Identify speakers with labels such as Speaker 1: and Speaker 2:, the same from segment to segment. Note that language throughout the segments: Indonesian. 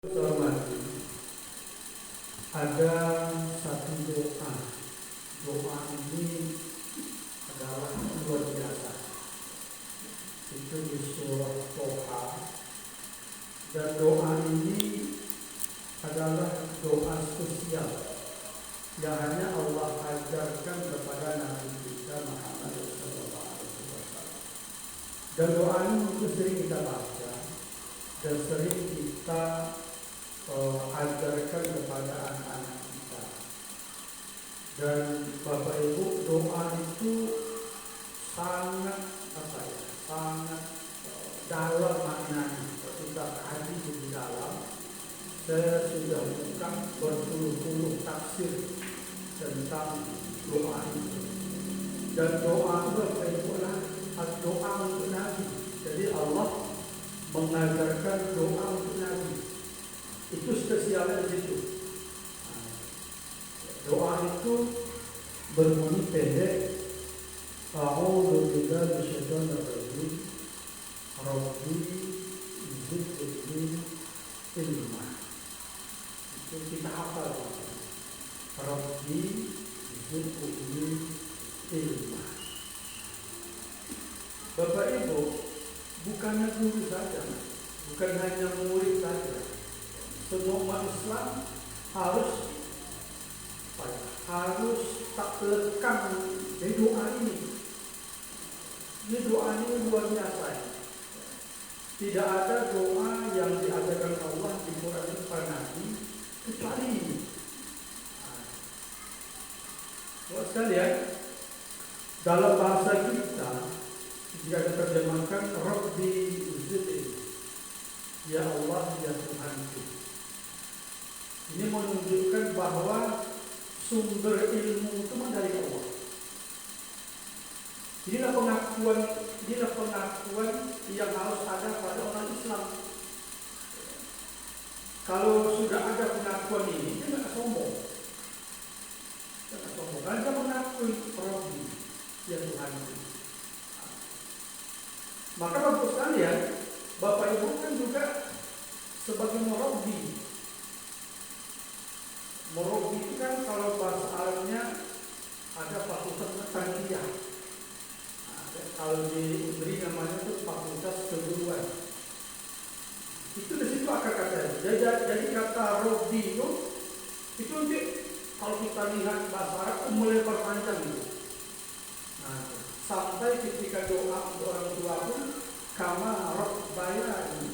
Speaker 1: Hormati, ada satu doa. Doa ini adalah luar biasa. Itu di surah Toha. Dan doa ini adalah doa spesial yang hanya Allah ajarkan kepada Nabi kita Muhammad SAW. Dan doa ini mungkin sering kita baca dan sering kita ajarkan kepada anak-anak kita. Dan Bapak Ibu, doa itu sangat sangat dalam maknanya. Kita kaji di dalam. Saya sudah buka berpuluh-puluh tafsir tentang doa itu. Dan doa itu Bapak Ibu adalah doa untuk Nabi. Jadi Allah mengajarkan doa untuk Nabi. Itu spesialnya di situ. Doa itu berbunyi pendek. A'udzu billahi minasyaitonir rajim. Rabbi zidni ilma. Itu kita hafal. Rabbi zidni ilma. Bapak Ibu, bukannya guru saja, bukan hanya murid saja. Semua umat Islam harus tak lekang di doa ini. Ini doa ini luar biasa. Tidak ada doa yang diajarkan Allah di Quran itu kepada Nabi kecuali ini. Buat sekalian, dalam bahasa kita jika diterjemahkan Rabbi zidni, ya Allah ya Tuhanku. Ini menunjukkan bahwa sumber ilmu itu dari Allah. Inilah pengakuan yang harus ada pada orang Islam. Kalau sudah ada pengakuan ini, dia tidak sombong. Karena dia mengakui Rabbi ya Tuhanku. Maka Bapak sekalian, Bapak Ibu kan juga sebagai murabbi. Murabbi itu kan kalau bahasa Arabnya ada fakultas tarbiyah. Kalau di Udri namanya itu fakultas keguruan. Itu di situ akar katanya. Jadi kata Rabbi itu nanti kalau kita lihat bahasa Arab itu mulai berpanjang itu. Sampai ketika doa untuk orang tua pun kama rabbayani.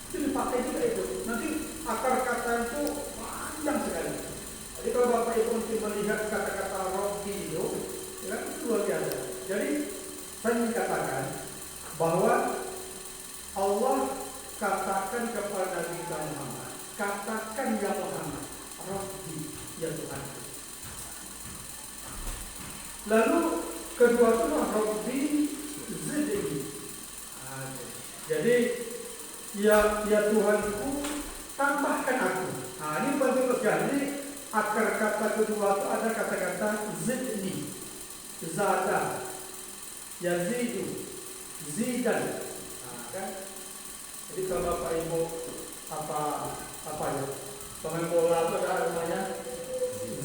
Speaker 1: Itu dipakai juga itu. Nanti akar kata itu panjang sekali. Jadi kalau Bapak Ibu nanti melihat kata-kata Rabbi itu, ya, itu luar biasa. Jadi saya ingin katakan bahwa Allah katakan kepada Nabi Muhammad, katakan ya Muhammad, Rabbi ya Tuhan. Lalu kedua itu Rabbi zidni. Jadi ya Tuhanku, tambahkan aku. Ini penting sekali. Akar kata kedua itu ada kata-kata zidni, zada, yazidu, zidan. Kan? Jadi kalau Bapak Ibu apa ya? Pemain bola itu ada namanya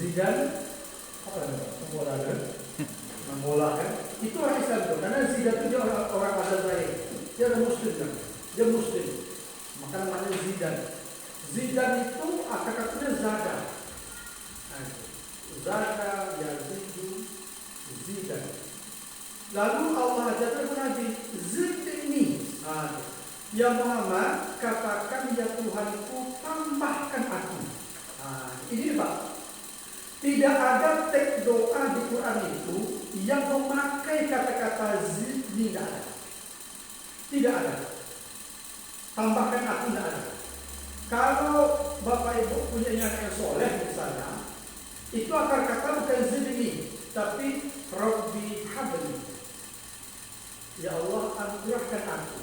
Speaker 1: zidan. Apa namanya? Bola kan? Bola kan? Itu orang Islam itu. Karena zidan itu dia orang Aljazair. Dia orang Muslim kan? Dia Muslim. Maka namanya zidan. Zidan itu akar katanya zada. Zada, yazidu, zidan. Lalu Allah ajarkan kepada Nabi, zidni. Ya Muhammad, katakan ya Tuhanku, tambahkan aku. Ini Pak. Tidak ada teks doa di Quran itu yang memakai kata-kata zidni, tidak ada. Tidak ada. Tambahkan aku, tidak ada. Kalau Bapak Ibu punya anak yang soleh misalnya, itu akar kata bukan zidni, tapi Rabbi habli. Ya Allah, anugerahkan aku.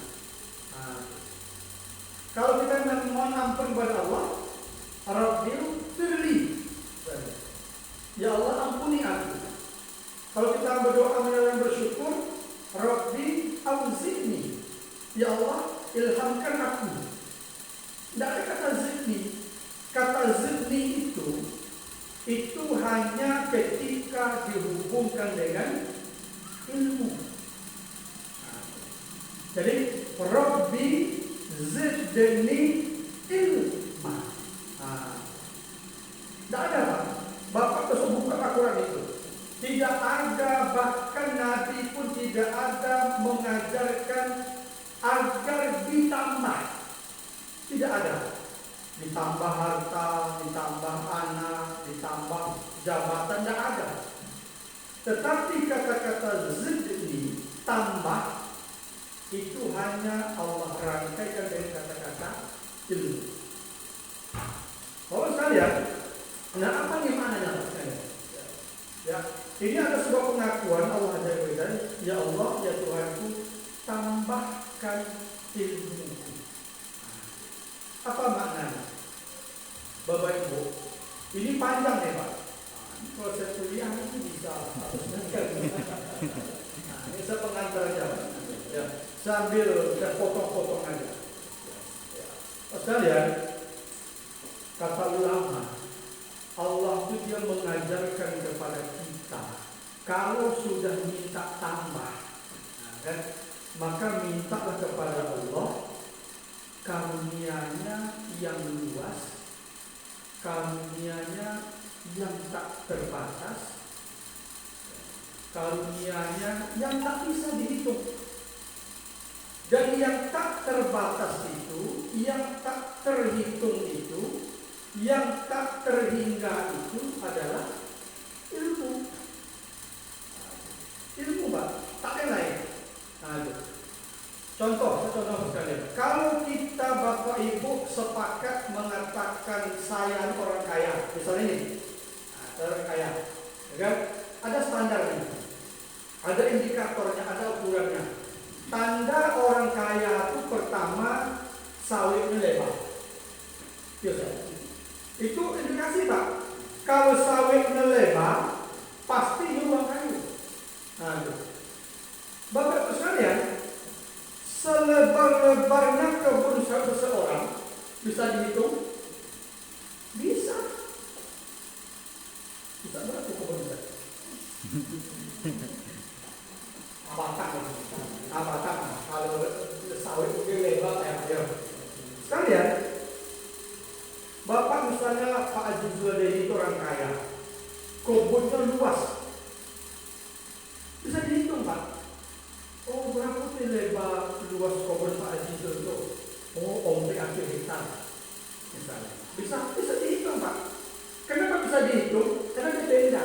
Speaker 1: Kalau kita mohon ampun kepada Allah, Rabbi firli. Ya Allah, ampuni aku. Kalau kita berdoa menyatakan bersyukur, Rabbi auzi'ni. Ya Allah, ilhamkan aku. Tidak ada kata zidni. Kata zidni itu hanya ketika dihubungkan dengan ilmu. Jadi Rabbi zidni ilma. Tidak ada Pak. Bapak terus buka Al-Quran itu. Tidak ada, bahkan Nabi pun tidak ada mengajarkan agar ditambah. Tidak ada. Ditambah harta, ditambah anak, ditambah jabatan, tidak ada. Tetapi kata-kata zidni, tambah, itu hanya Allah rangkaikan dari kata-kata ilmu. Bapak sekalian, nah apa nih maknanya Pak sekalian? Ya, ini ada sebuah pengakuan Allah Azza wa Jalla, ya Allah, ya Tuhanku, tambahkan ilmuku. Apa maknanya? Bapak Ibu, ini panjang ya Pak. Kalau saya kuliah itu bisa ini saya pengantar aja. Ya, sambil saya potong-potong aja. Sekalian, kata ulama, Allah itu dia mengajarkan kepada kita, kalau sudah minta tambah, kan, maka mintalah kepada Allah karunia-Nya yang luas, karunia-Nya yang tak terbatas, karunia-Nya yang tak bisa dihitung. Dan yang tak terbatas itu, yang tak terhitung itu, yang tak terhingga itu adalah ilmu. Ilmu Pak, tak ada lain. Contoh sekalian. Kalau kita Bapak Ibu sepakat mengatakan saya orang kaya, misalnya ini, orang kaya, ya kan? Ada standarnya, ada indikatornya, ada ukurannya. Tanda orang kaya itu pertama sawitnya lebar. Itu indikasi Pak. Kalau sawitnya lebar, pasti nyumbang kayu. Bapak Ibu sekalian, selebar-lebarnya kebun sawit seseorang bisa dihitung? Bisa. Bisa berapa kebun sawit? Abatang. Kalau sawit itu lebar kayak dia. Sekalian, Bapak misalnya Pak Haji Zuhadi itu orang kaya, kebunnya luas, bisa dihitung Pak. Oh berapa sih lebar luas kebun Pak Haji Zuhadi itu? Oh omset akhir hektar, misalnya. Bisa dihitung Pak. Kenapa bisa dihitung? Karena dia benda.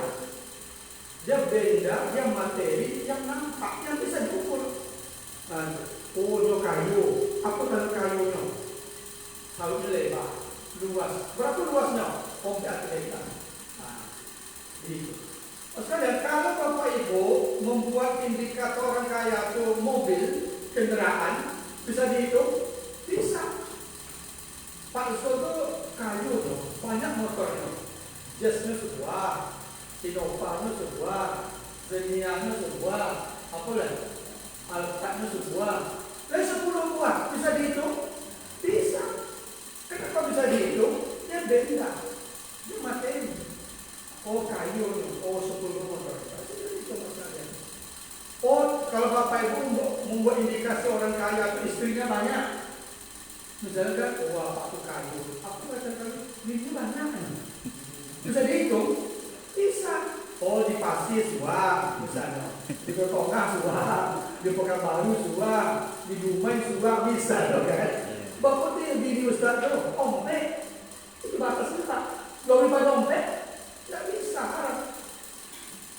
Speaker 1: Dia benda, dia materi yang nampak, yang bisa diukur. Oh kayu, apa kan kayunya? Sawitnya lebar, luas. Berapa luasnya? Omset akhir hektar. Begitu. Sekalian, kalau Bapak Ibu membuat indikator orang kaya itu mobil, kendaraan, bisa dihitung? Bisa. Pak Soto kayu tuh, banyak motornya. Jazznya sebuah, Innova-nya sebuah, Xenia-nya sebuah, apa lagi? Alphard-nya sebuah. Dari 10 buah bisa dihitung? Bisa. Kenapa bisa dihitung? Dia benda, dia materi. Oh kayu, oh 10 motor. Oh kalau Bapak Ibu membuat indikasi orang kaya itu istrinya banyak. Misalnya kan, oh apa itu kayu? Aku kata kayu, ini banyak. Bisa dihitung? Bisa. Oh di Pasir suah, misalnya. Di Kota suah, di Pekanbaru suah, di Dumai suah, bisa dong kan? Bapak itu di Ustaz itu, ompek. Itu batasnya Pak. Gak boleh pada ompek. Tidak bisa.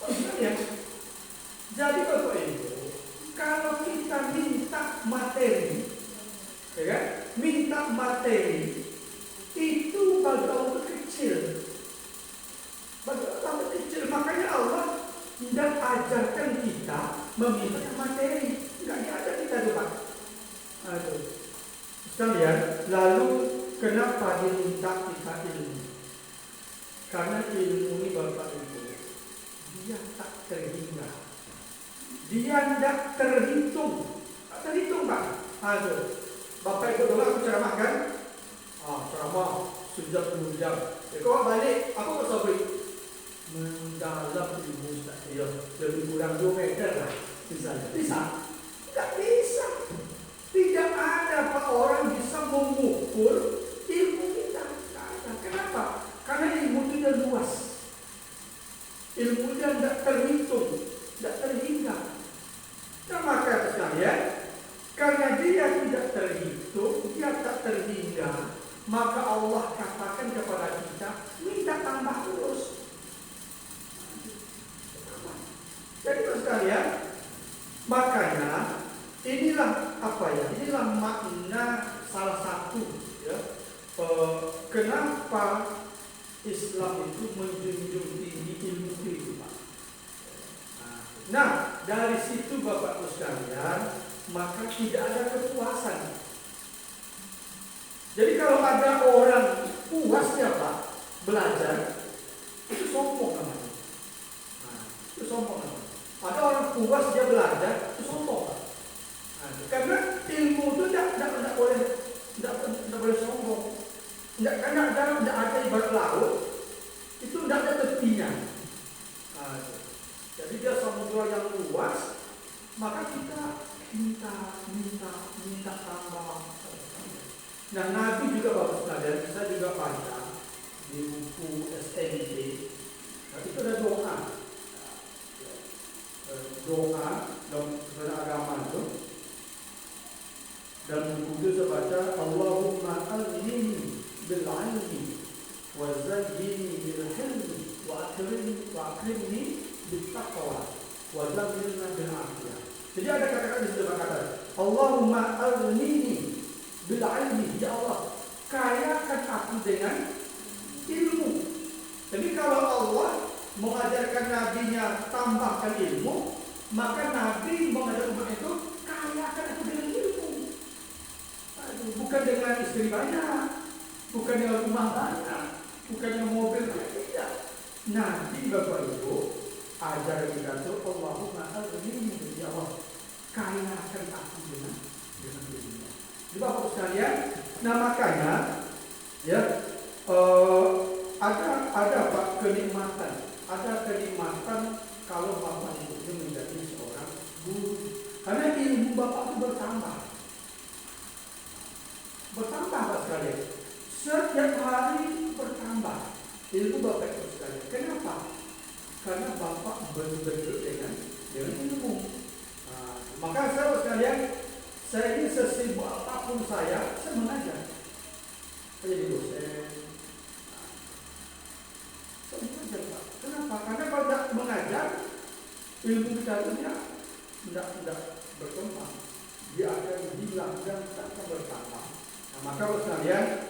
Speaker 1: Oh, ya. Jadi Bapak Ibu, kalau kita minta materi, ya kan? Minta materi itu bagi Allah kecil. Bagi Allah kecil. Makanya Allah tidak ajarkan kita meminta materi. Tidak diajar kita tuh Pak. Aduh. Sekalian, lalu kenapa diminta kita ilmu? Karena ilmu ini Bapak Ibu, dia tak terhingga, dia tidak terhitung, tak terhitung Pak. Aduh, Bapak Ibu dulu aku ceramahkan, ceramah sejam 2 jam. Kalau balik, apa pasal beri? Mendalam ilmu Ustaz. Ya, lebih kurang 2 meter lah. Misalnya. Bisa? Tak bisa. Tidak ada apa orang bisa mengukur ilmu kita. Kenapa? Karena ilmu itu dia luas. Ilmu dia tidak terhitung, tidak terhingga. Nah maka sekalian, karena dia tidak terhitung, dia tak terhingga, maka Allah katakan kepada kita, minta tambah terus. Jadi sekalian, makanya inilah inilah makna salah satu ya. Kenapa Islam itu menjunjung tinggi ilmu kehidupan. Nah, dari situ Bapak Ibu sekalian, maka tidak ada kepuasan. Jadi kalau ada orang puas ya Pak belajar, itu sombong namanya. Itu sombong namanya. Ada orang puas dia belajar, itu sombong Pak. Karena ilmu itu tidak boleh sombong. Karena tidak ada ibarat laut, itu tidak ada tepinya. Jadi dia samudra yang luas, maka kita minta tambah. Nah, Nabi juga bagus sekalian, saya juga baca di buku SND. Nah, itu ada doa dalam beragama itu. Dan buku itu saya baca, Allahumma alini bil ilmi wa zayyini bil hilmi wa akrimni bil taqwa wa zammilna bil afiyah. Jadi ada kata-kata di situ kata Allahumma alini bil ilmi, ya Allah kayakan aku dengan ilmu. Jadi kalau Allah mengajarkan nabinya tambahkan ilmu, maka Nabi mengajar umat itu kayakan aku dengan ilmu. Bukan dengan istri banyak, bukan dengan rumah banyak, bukan dengan mobil banyak, tidak. Nanti Bapak Ibu ajar kita tuh Allahumma alini, ya Allah kayakan aku dengan ilmu. Jadi Bapak sekalian, nah makanya ya ada Pak kenikmatan kalau Bapak Ibu menjadi seorang guru, karena ilmu Bapak itu bertambah Pak sekalian. Setiap hari bertambah ilmu Bapak Ibu sekalian. Kenapa? Karena Bapak betul-betul dengan ilmu. Maka saudara sekalian, saya ini sesibuk apapun saya mengajar. Saya jadi dosen. Saya mengajar Pak. Kenapa? Karena kalau tidak mengajar, ilmu kita itu tidak berkembang. Dia akan hilang dan tak akan bertambah. Nah, maka sekalian,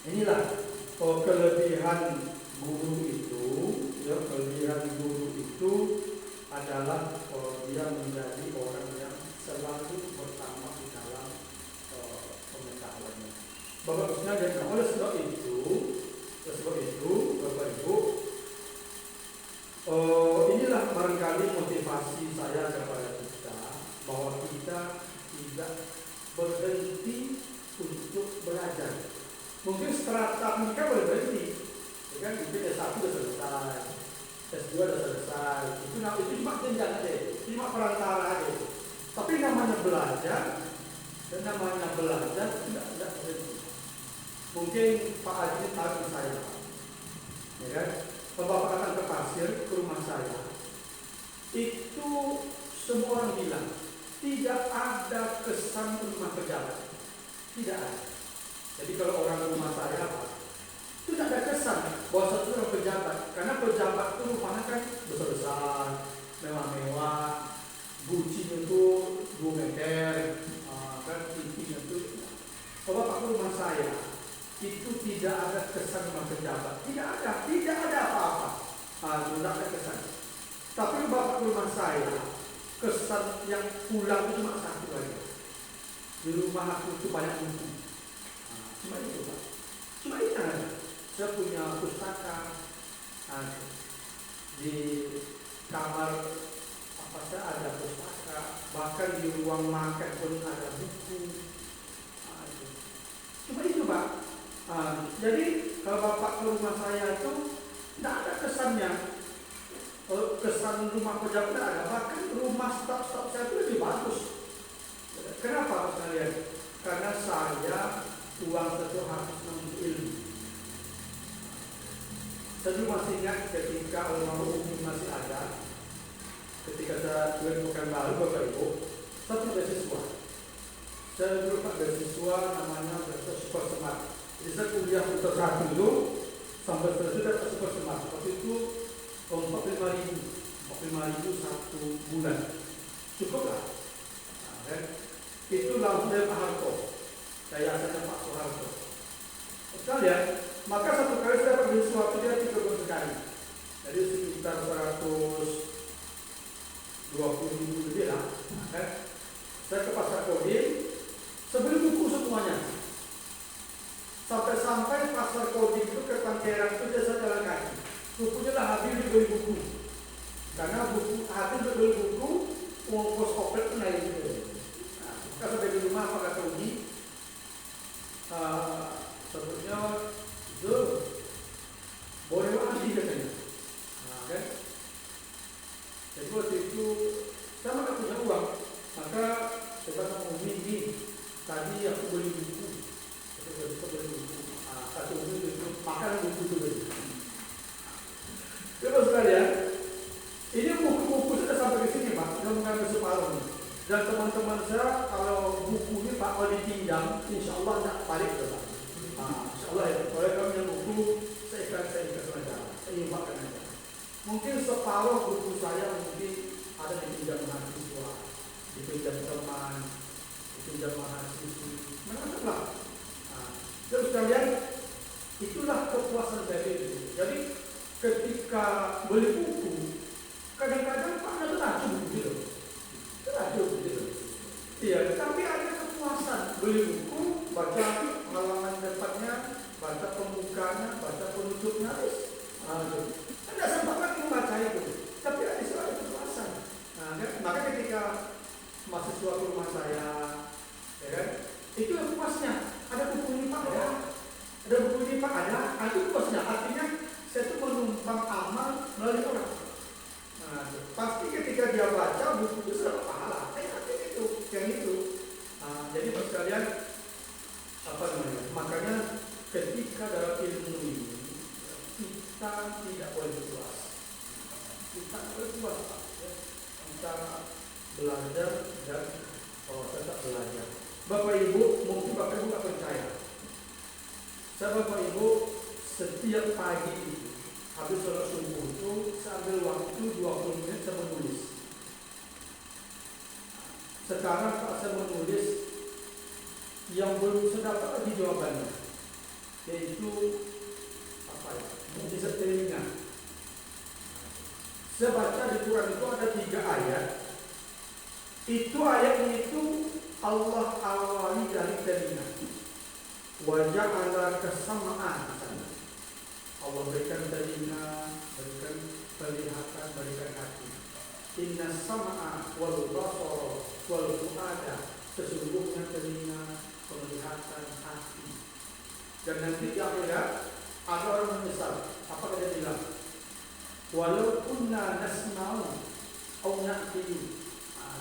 Speaker 1: inilah kelebihan guru itu. Ya, kelebihan guru itu adalah dia menjadi orang yang selalu bertambah di dalam pengetahuannya. Bapak sekalian, oleh sebab itu, Bapak Ibu, inilah barangkali motivasi saya kepada kita, bahwa kita tidak berhenti untuk belajar. Mungkin strata mereka boleh berhenti, ya kan? Mungkin S1 sudah selesai, S2 sudah selesai. Itu cuma jenjang aja, cuma perantara aja. Tapi namanya belajar tidak berhenti. Mungkin Pak Haji tahu saya, ya kan? Kalau Bapak akan ke pasir, ke rumah saya, itu semua orang bilang tidak ada kesan rumah pejabat. Tidak ada. Jadi kalau orang ke rumah saya itu tidak ada kesan bahwa satu orang pejabat. Karena pejabat itu rumahnya kan besar-besar, mewah-mewah, bucinya itu 2 meter, kan tingginya itu. Kalau Bapak ke rumah saya, itu tidak ada kesan rumah pejabat. Tidak ada apa-apa. Tidak ada kesan. Tapi Bapak ke rumah saya, kesan yang pulang itu cuma satu aja. Di rumah aku itu banyak buku. Cuma itu Pak. Cuma itu aja. Saya punya pustaka. Di kamar saya ada pustaka. Bahkan di ruang makan pun ada buku. Cuma itu Pak. Jadi kalau bapak ke rumah saya itu tidak ada kesannya. Kesan rumah pejabat tidak ada. Bahkan rumah staf-staf saya itu lebih bagus. Kenapa sekalian? Karena saya uang itu harus untuk ilmu. Saya masih ingat ketika almarhum Umi masih ada, ketika saya dulu Pekanbaru, Bapak Ibu, saya punya beasiswa. Saya dulu Pak beasiswa namanya beasiswa Super Smart. Jadi saya kuliah untuk satu dulu sampai selesai dapat Super Smart. Waktu itu 45.000 satu bulan, cukup lah. Itu langsung dari Pak Harto, yayasannya Pak Soeharto. Sekalian, maka satu kali saya dapat beasiswa itu dia 3 bulan sekali. Jadi sekitar 120.000 lebih lah. Saya ke Pasar Kodim, sebeli buku semuanya. Sampai Pasar Kodim itu ke Panterang itu saya jalan kaki. Bukunya lah habis dibeli buku. Karena buku habis dibeli buku, ongkos opet itu naik gitu. Kita sampai di rumah apa kata Umi, sebetulnya itu boleh wajib katanya. Kan? Jadi waktu itu saya tak punya uang, maka saya kata Umi ini tadi aku beli buku, saya beli buku, kata Umi itu makan buku itu beli. Terus sekalian, ini buku-buku sudah sampai ke sini Pak, sudah mengambil separuh. Dan teman-teman saya kalau buku ini Pak kalau dipinjam, insya Allah tidak balik ke Pak. Insya Allah ya. Oleh kami yang buku, saya ikhlas saja, saya imbakkan saja. Mungkin separuh buku saya mungkin ada dipinjam mahasiswa, dipinjam teman, dipinjam mahasiswi, macam-macam. Terus kalian, itulah kepuasan saya itu. Jadi ketika beli buku, kadang-kadang Pak ada teracun gitu. Teracun gitu. Iya, tapi ada kepuasan beli buku, baca halaman depannya, baca pembukanya, baca penutupnya, Anda sempat lagi membaca itu, tapi ada suatu kepuasan. Maka ketika mahasiswa ke rumah saya, ya kan, itu puasnya. Ada buku ini Pak ada, ada buku ini Pak ada, itu puasnya. Artinya saya itu menumpang amal melalui orang. Pasti ketika dia baca buku itu sudah pahala. Itu yang itu. Jadi sekalian apa namanya? Makanya ketika dalam ilmu ini kita tidak boleh puas. Kita boleh puas. Kita belajar dan tetap belajar. Bapak Ibu, mungkin Bapak Ibu tak percaya. Saya Bapak Ibu setiap pagi itu habis sholat subuh itu saya ambil waktu 20 menit saya menulis. Sekarang saat saya menulis yang belum saya dapat lagi jawabannya, yaitu apa ya? Mukjizat telinga. Saya baca di Quran itu ada 3 ayat. Itu ayatnya itu Allah awali dari telinga. Wajah ala kesamaan. Allah berikan telinga, berikan penglihatan, berikan hati. Inna sama'a wal basara wal fu'ada, sesungguhnya telinga, penglihatan, hati. Dan nanti di akhirat ada orang menyesal. Apa dia bilang? Walau kunna nasma'u au na'qilu.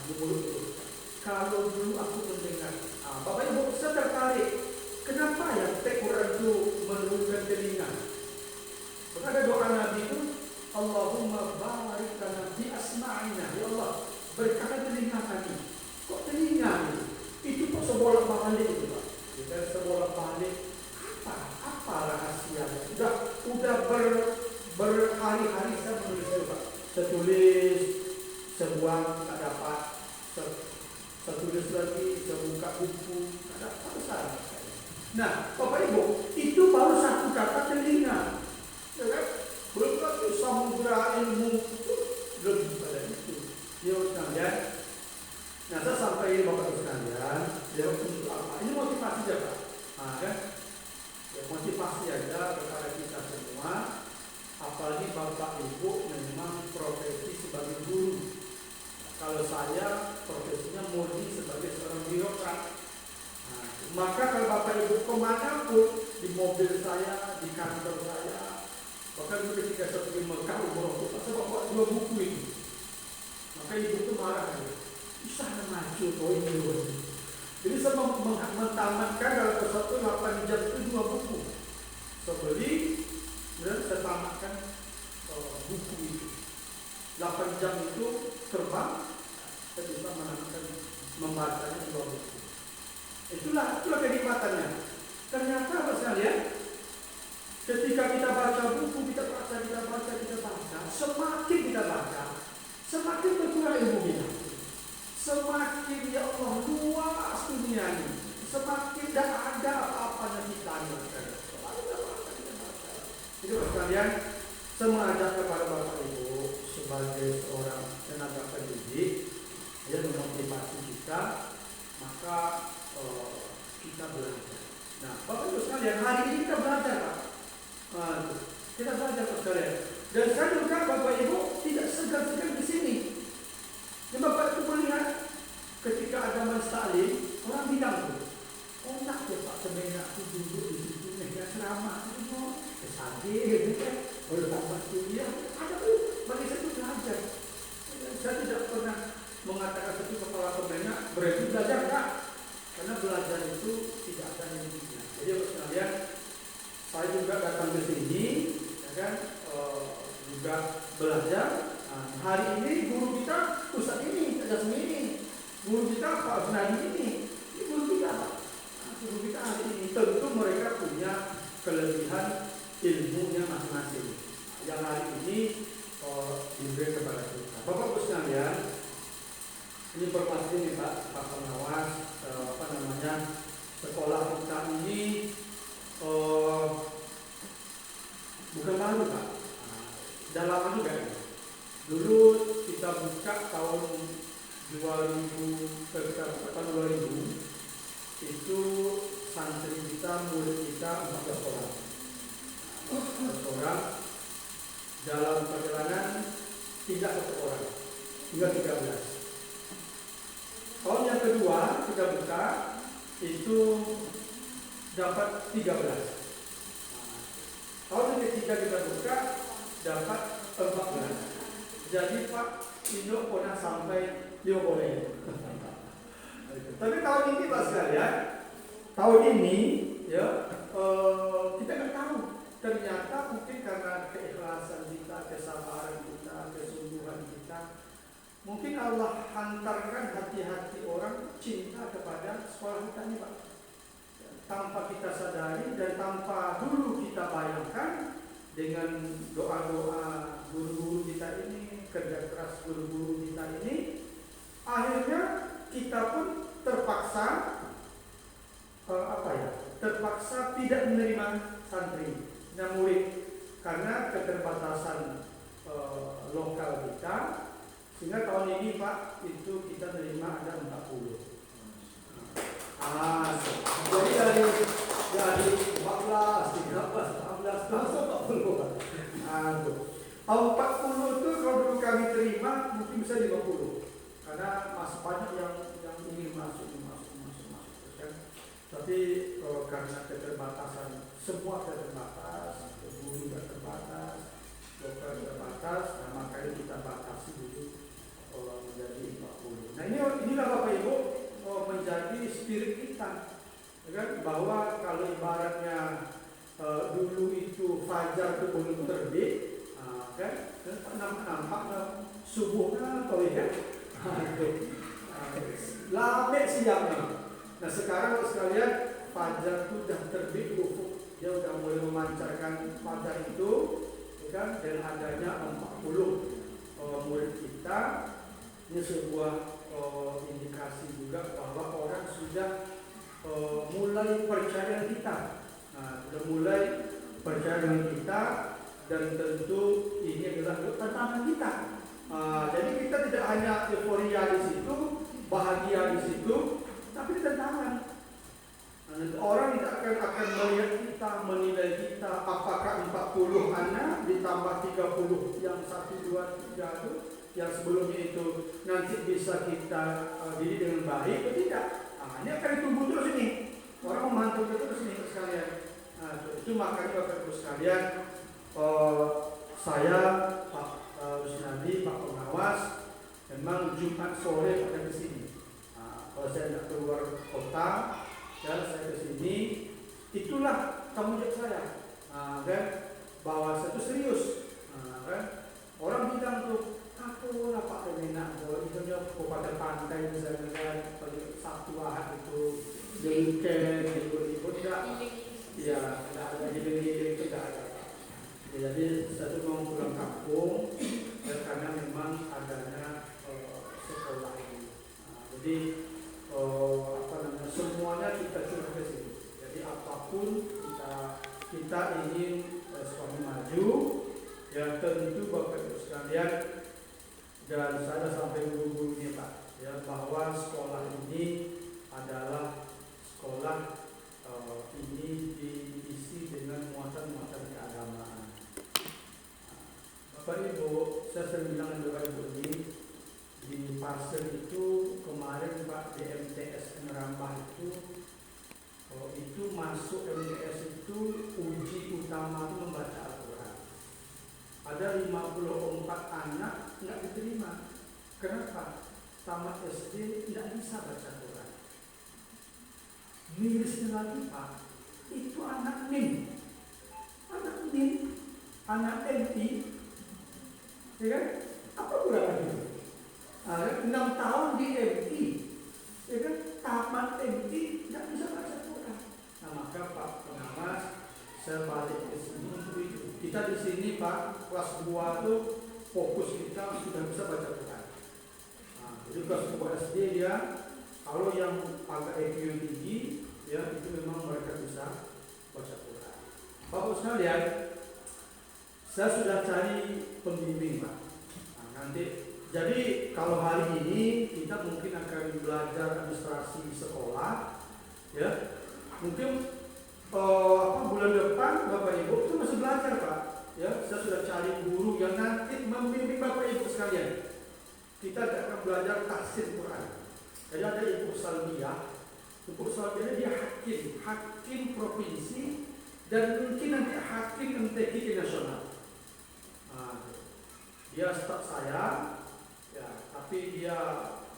Speaker 1: Di mulut itu. Kalau dulu aku mendengar. Bapak Ibu, saya tertarik. Kenapa ya Quran itu menurunkan telinga? Ada doa Nabi itu, Allahumma barik lana fi asma'ina. Ya Allah, berkati telinga kami. Kok telinga ini? Itu kok sebolak-balik itu Pak. Kita sebolak-balik. Apa rahasianya? Udah berhari-hari saya menulis itu Pak. Saya tulis, sebuang tak dapat. Saya tulis lagi, saya buka buku, tak dapat besar. Nah, Bapak Ibu, itu baru satu kata telinga. Ya kan? Belum lagi samudra ilmu lebih pada itu. Ya sekalian. Nah, saya sampai Bapak Ibu sekalian. Ya untuk apa? Ini motivasi aja Pak. Kan? Ya motivasi aja kepada kita semua. Apalagi Bapak Ibu memang profesi sebagai guru. Kalau saya profesinya murni sebagai seorang birokrat. Maka kalau Bapak Ibu kemanapun di mobil saya, di kantor saya. Bahkan dulu ketika saya pergi Mekah umroh, saya bawa 2 buku itu. Maka ibu itu marah, bisa maju kau ini. Jadi saya mentamatkan dalam satu 8 jam itu 2 buku. Saya beli, dan saya tamatkan buku itu. 8 jam itu terbang, saya bisa menamatkan membacanya 2 buku. Itulah kenikmatannya. Ternyata apa sekalian, ketika kita baca buku, kita baca, semakin kita baca, semakin berkurang ilmu kita. Semakin ya Allah luas dunia ini, semakin tidak ada apa-apanya kita baca. Jadi sekalian, saya mengajak kepada Bapak Ibu sebagai seorang tenaga pendidik yang memotivasi kita, maka kita belajar. Nah, Bapak Ibu sekalian, hari ini kita belajar, Pak. Kita belajar, Pak sekalian. Dan saya juga Bapak Ibu tidak segan-segan di sini. Dan Bapak Ibu melihat ketika ada majelis taklim, orang bilang tuh, oh nak ya Pak, sebenarnya aku duduk di situ, ya ceramah, kesadir, boleh tambah kuliah, ada tuh. Bagi saya itu belajar. Saya tidak pernah mengatakan itu kepala kemenak berarti belajar, enggak. Karena belajar itu tidak ada limitnya. Jadi sekalian, saya juga datang ke sini, ya kan, juga belajar. Nah, hari ini guru kita Ustaz ini, Jasmi ini, guru kita Pak Sunadi ini guru kita Pak. Nah, guru kita hari ini tentu mereka punya kelebihan ilmunya masing-masing. Yang hari ini diberi kepada kita. Bapak Ibu sekalian, ini informasi ini Pak Pengawas, sekolah kita ini bukan baru Pak, sudah lama juga ya. Dulu kita buka tahun 2000 itu santri kita, murid kita 14 orang. 14 orang dalam perjalanan tidak 1 orang hingga 13. Tahun yang kedua kita buka itu dapat 13. Tahun yang ketiga kita buka dapat 14. Jadi Pak Indo pernah sampai 50. Tapi tahun ini Pak sekalian, tahun ini ya kita nggak tahu. Ternyata mungkin karena keikhlasan kita, kesabaran kita, kesungguhan kita, mungkin Allah hantarkan hati-hati orang cinta kepada sekolah kita ini Pak. Tanpa kita sadari dan tanpa dulu kita bayangkan, dengan doa-doa guru-guru kita ini, kerja keras guru-guru kita ini, akhirnya kita pun terpaksa terpaksa tidak menerima santri dan murid karena keterbatasan lokal kita, sehingga tahun ini Pak itu kita menerima ada 40. Jadi dari 14, 13, 14, langsung 40. 40 itu kalau dulu kami terima mungkin bisa 50, karena masih banyak yang ingin masuk. Tapi karena keterbatasan, semua terbatas, guru juga terbatas, lokal terbatas, nah makanya kita batasi dulu menjadi 40. Nah inilah Bapak Ibu menjadi spirit kita, kan? Bahwa kalau ibaratnya dulu itu fajar itu belum terbit, kan? Nampak subuhnya atau ya, lambat siangnya. Nah sekarang sekalian fajar itu sudah terbit ufuk, dia sudah mulai memancarkan fajar itu, kan? Dan adanya 40 murid kita, ini sebuah indikasi juga bahwa orang sudah mulai percaya dengan kita. Nah, sudah mulai percaya dengan kita, dan tentu ini adalah tantangan kita. Jadi kita tidak hanya euforia di situ, bahagia di situ, tapi tantangan. Orang tidak akan melihat kita, menilai kita apakah 40 anak ditambah 30 yang 1, 2, 3 itu yang sebelumnya itu nanti bisa kita didik dengan baik atau tidak. Ini akan ditunggu terus ini. Orang memantau terus ini sekalian. Nah, itu makanya Bapak Ibu sekalian, saya Pak Rusnadi, Pak Pengawas, memang Jumat sore pada kesini. Nah, kalau saya tidak keluar kota, ya saya kesini, itulah tanggung jawab saya. Nah, kan, bahwa saya itu serius. Nah, kan, orang bilang tuh, aku lah Pak Remena, kalau itu kabupaten pantai misalnya kan, pada Sabtu Ahad itu, weekend, libur-libur enggak. Ya, tidak ada giling-giling itu tidak ada. Ya, jadi saya tuh mau pulang kampung ya, karena memang adanya sekolah ini. Nah, jadi semuanya kita curah ke sini. Jadi apapun kita ingin suami maju, ya tentu Bapak Ibu sekalian dan saya sampai guru-gurunya Pak, ya bahwa sekolah ini adalah sekolah ini diisi dengan muatan-muatan keagamaan. Bapak Ibu, saya sering bilang dengan Bapak Ibu ini di Parsel itu kemarin Pak DMTS Merambah itu masuk MTS itu uji utama itu membaca Al-Quran. Ada 54 anak nggak diterima. Kenapa? Tamat SD tidak bisa baca Quran. Mirisnya lagi Pak, itu anak NIM, anak MI, ya kan? Apa kurang itu? 6 tahun di MI, ya kan? Tamat MI tidak bisa baca Quran. Nah maka Pak Pengawas, saya balik ke sini untuk itu. Kita di sini Pak kelas 2 itu fokus kita sudah bisa baca Quran. Nah, jadi kelas 2 SD dia, kalau yang agak IQ tinggi, ya itu memang mereka bisa baca Quran. Bapak sekalian, saya sudah cari pembimbing Pak. Nah, nanti, jadi kalau hari ini kita mungkin akan belajar administrasi sekolah, ya mungkin bulan depan Bapak Ibu itu masih belajar Pak. Ya, saya sudah cari guru yang nanti membimbing Bapak Ibu sekalian. Kita akan belajar tafsir Quran. Jadi ada Ibu Salbiah. Ibu Salbiah dia hakim provinsi dan mungkin nanti hakim MTQ nasional. Nah, dia staf saya, ya, tapi dia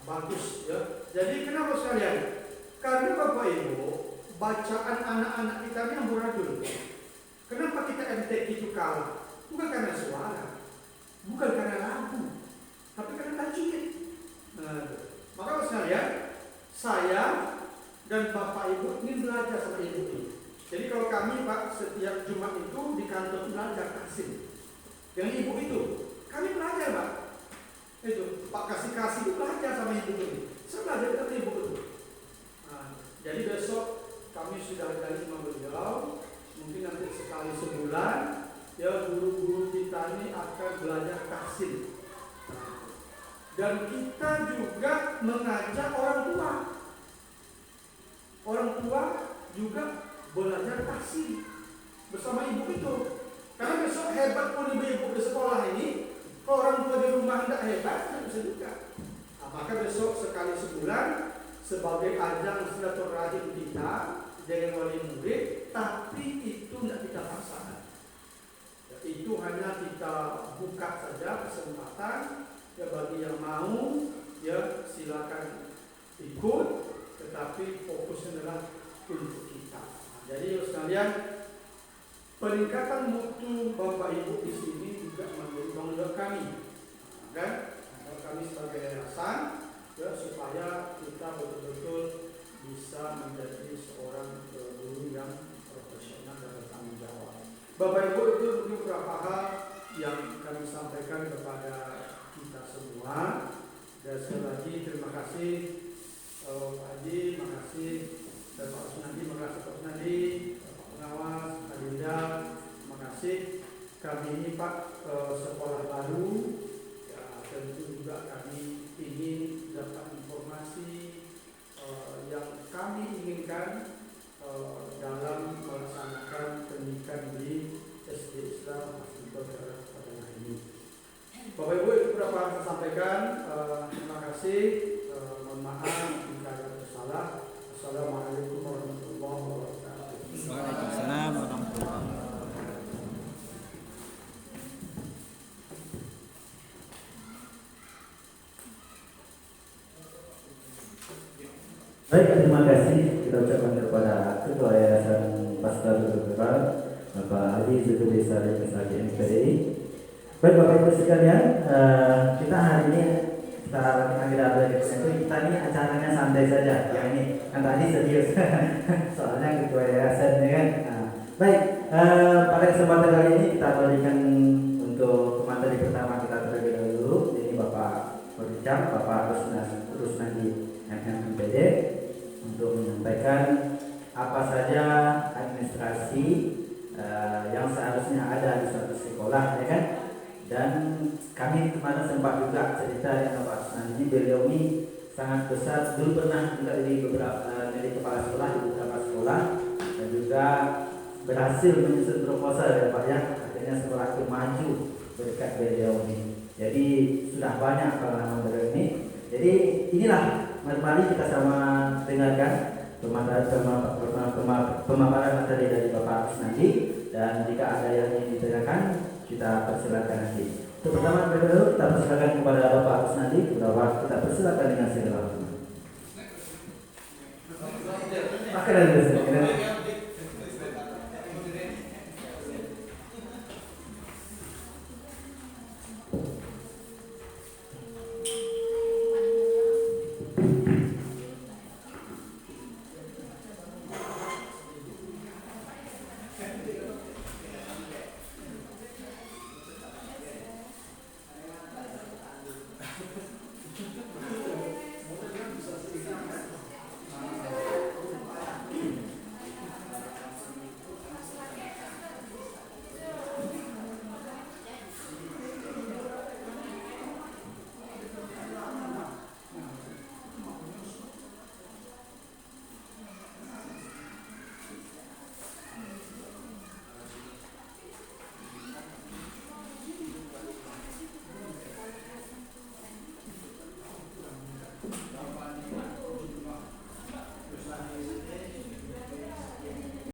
Speaker 1: bagus ya. Jadi kenapa sekalian? Karena Bapak Ibu bacaan anak-anak kita ini amburadul. Kenapa kita MTQ itu kalah? Bukan karena suara, bukan karena lagu, tapi karena tajwid. Nah, maka sekalian, saya dan Bapak Ibu ingin belajar sama Ibu ini. Jadi kalau kami Pak setiap Jumat itu di kantor belajar kasih. Yang Ibu itu, kami belajar Pak. Itu Pak kasih itu belajar sama Ibu ini. Saya belajar sama Ibu itu. Nah, jadi besok kami sudah dari sama beliau. Mungkin nanti sekali sebulan, ya guru-guru kita ini akan belajar kasih. Dan kita juga mengajak orang tua. Orang tua juga belajar kasih bersama ibu itu. Karena besok hebat pun ibu-ibu di sekolah ini, kalau orang tua di rumah tidak hebat, tidak bisa juga. Nah, maka besok sekali sebulan sebagai ajang silaturahim kita dengan wali murid, tapi itu tidak kita paksakan. Ya, itu hanya kita buka saja kesempatan. Ya bagi yang mau, ya silakan ikut, tetapi fokusnya adalah untuk kita. Nah, jadi sekalian, peningkatan mutu Bapak Ibu di sini juga menjadi tanggung jawab kami, nah, kan? Nah, kami sebagai yayasan, ya supaya kita betul-betul bisa menjadi seorang guru yang profesional dan bertanggung jawab. Bapak Ibu itu beberapa hal yang kami sampaikan kepada kita semua. Dan sekali lagi terima kasih Pak Haji, terima kasih dan Pak Rusnadi, terima kasih Pak Rusnadi, Pak Pengawas, Pak Dinda, terima kasih. Kami ini Pak sekolah baru, ya tentu juga kami ingin dapat informasi yang kami inginkan dalam melaksanakan pendidikan di SD Islam Asmito Tengah ini. Bapak Ibu, itu beberapa yang saya sampaikan. Terima kasih. Mohon maaf jika ada salah. Assalamualaikum warahmatullahi wabarakatuh.
Speaker 2: Waalaikumsalam. Baik, terima kasih kita ucapkan kepada Ketua Yayasan Pastor Rural Bapak Haji Zulkifli Salim SHG MPDI. Baik Bapak Ibu sekalian, kita hari ini kita kita ini acaranya santai saja. Yang ini kan tadi serius, soalnya Ketua Yayasan ya kan. Baik, pada kesempatan kali ini kita berikan untuk materi pertama kita terlebih dahulu. Jadi Bapak berbicara, Bapak Rusnandi MPD untuk menyampaikan apa saja administrasi yang seharusnya ada di suatu sekolah, ya kan? Dan kami kemarin sempat juga cerita dengan Pak Rusnandi, beliau ini sangat besar, dulu pernah juga di beberapa jadi kepala sekolah di beberapa sekolah dan juga berhasil menyusun proposal ya Pak ya, akhirnya sekolah itu maju berkat beliau ini. Jadi sudah banyak pengalaman beliau ini. Jadi inilah, mari kita sama dengarkan pemaparan materi dari Bapak Rusnandi, dan jika ada yang ingin ditanyakan kita persilakan nanti. Untuk pertama dulu kita persilakan kepada Bapak Rusnandi, kita persilakan dengan segala hormat. Pakai dari